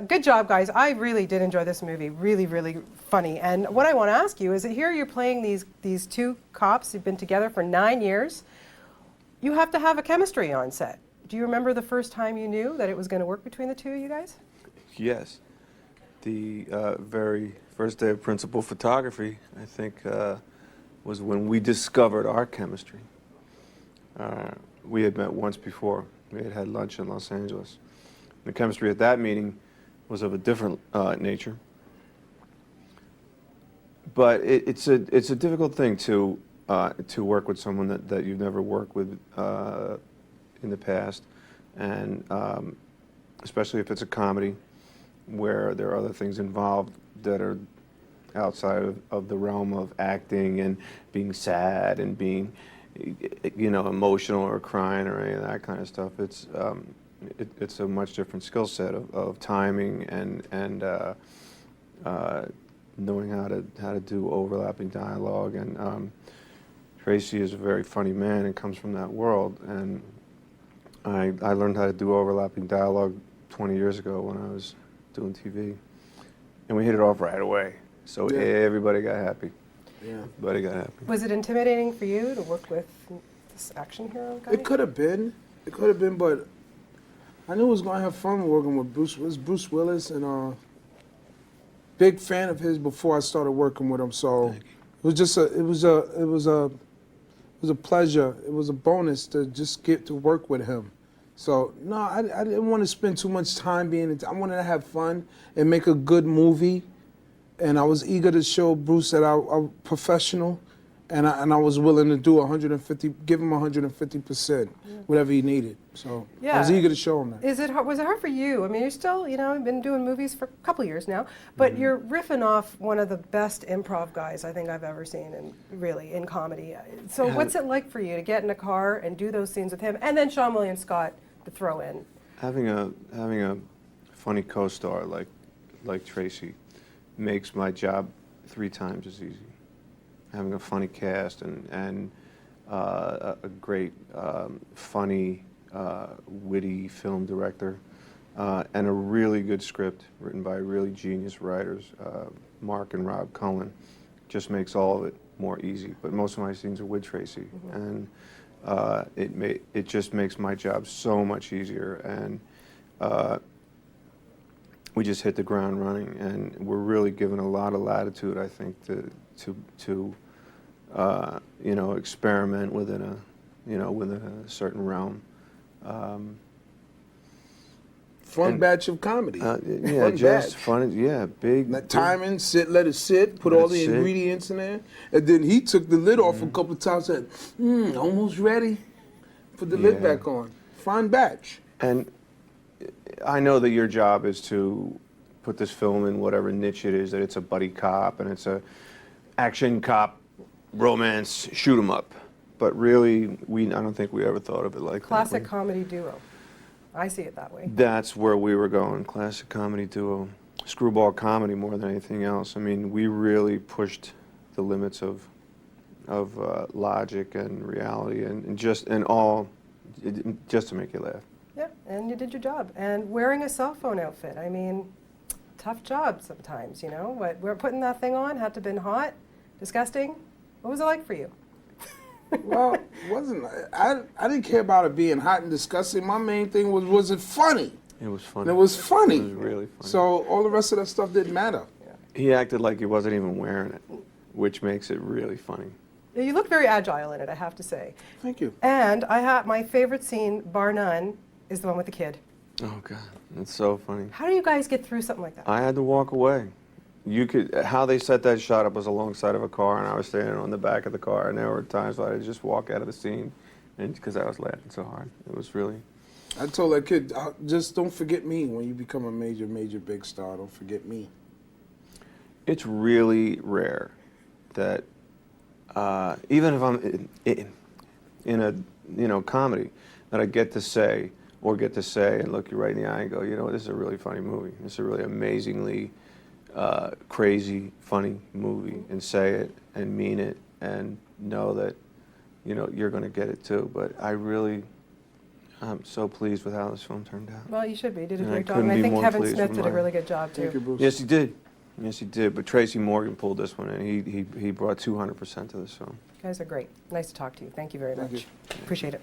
Good job, guys. I really did enjoy this movie. Really, really funny. And what I want to ask you is that here you're playing these two cops who've been together for 9 years. You have to have a chemistry on set. Do you remember the first time you knew that it was going to work between the two of you guys? Yes. The very first day of principal photography, I think, was when we discovered our chemistry. We had met once before. We had had lunch in Los Angeles. The chemistry at that meeting was of a different nature. But it's a difficult thing to work with someone that you've never worked with in the past, and especially if it's a comedy where there are other things involved that are outside of the realm of acting and being sad and being, you know, emotional or crying or any of that kind of stuff. It's a much different skill set of timing and knowing how to do overlapping dialogue. And Tracy is a very funny man and comes from that world. And I learned how to do overlapping dialogue 20 years ago when I was doing TV, and we hit it off right away. So everybody got happy. Yeah, everybody got happy. Was it intimidating for you to work with this action hero guy? It could have been. It could have been, but I knew I was going to have fun working with Bruce. It was Bruce Willis, and big fan of his before I started working with him. So it was just it was a pleasure. It was a bonus to just get to work with him. So no, I didn't want to spend too much time being. I wanted to have fun and make a good movie, and I was eager to show Bruce that I'm professional, and I was willing to do 150, give him 150%, whatever he needed. So I was eager to show him that. Was it hard for you? I mean, you're still, you know, been doing movies for a couple of years now, but you're riffing off one of the best improv guys I think I've ever seen, and really in comedy. So what's it like for you to get in a car and do those scenes with him, and then Sean William Scott to throw in? Having a funny co-star like Tracy makes my job 3 times as easy. Having a funny cast and a great, funny, witty film director, and a really good script written by really genius writers, Mark and Rob Cohen, just makes all of it more easy. But most of my scenes are with Tracy, and it just makes my job so much easier. And we just hit the ground running, and we're really given a lot of latitude, I think, to you know, experiment within a certain realm. Fun batch of comedy. Yeah, fun just batch. fun. Yeah, big. Timing, let it sit, put all the ingredients in there, and then he took the lid off a couple of times. Said, almost ready. Put the lid back on. Fun batch. And I know that your job is to put this film in whatever niche it is, that it's a buddy cop and it's a action cop, romance, shoot 'em up. But really, I don't think we ever thought of it like Classic that. comedy duo. I see it that way. That's where we were going, classic comedy duo. Screwball comedy more than anything else. I mean, we really pushed the limits of logic and reality and just to make you laugh. Yeah, and you did your job. And wearing a cell phone outfit, I mean, tough job sometimes, you know? But we're putting that thing on, had to have been hot, disgusting. What was it like for you? Well, wasn't I didn't care about it being hot and disgusting. My main thing was it funny? It was funny. And it was funny. It was really funny. So all the rest of that stuff didn't matter. Yeah. He acted like he wasn't even wearing it, which makes it really funny. You look very agile in it, I have to say. Thank you. And my favorite scene, bar none, is the one with the kid. Oh God, it's so funny. How do you guys get through something like that? I had to walk away. How they set that shot up was alongside of a car, and I was standing on the back of the car, and there were times where I'd just walk out of the scene, and because I was laughing so hard. It was really. I told that kid, just don't forget me when you become a major big star. Don't forget me. It's really rare that even if I'm in a comedy, that I get to say and look you right in the eye and go, you know, this is a really funny movie. This is a really amazingly crazy, funny movie, and say it and mean it and know that, you know, you're going to get it too. But I really, I'm so pleased with how this film turned out. Well, you should be. You did a And I great job. couldn't And I be think more Kevin pleased Smith with did a mine. really good job, Thank you, too. Bruce. Yes, he did. Yes, he did. But Tracy Morgan pulled this one, and he brought 200% to this film. You guys are great. Nice to talk to you. Thank you very Thank much. you. Appreciate it.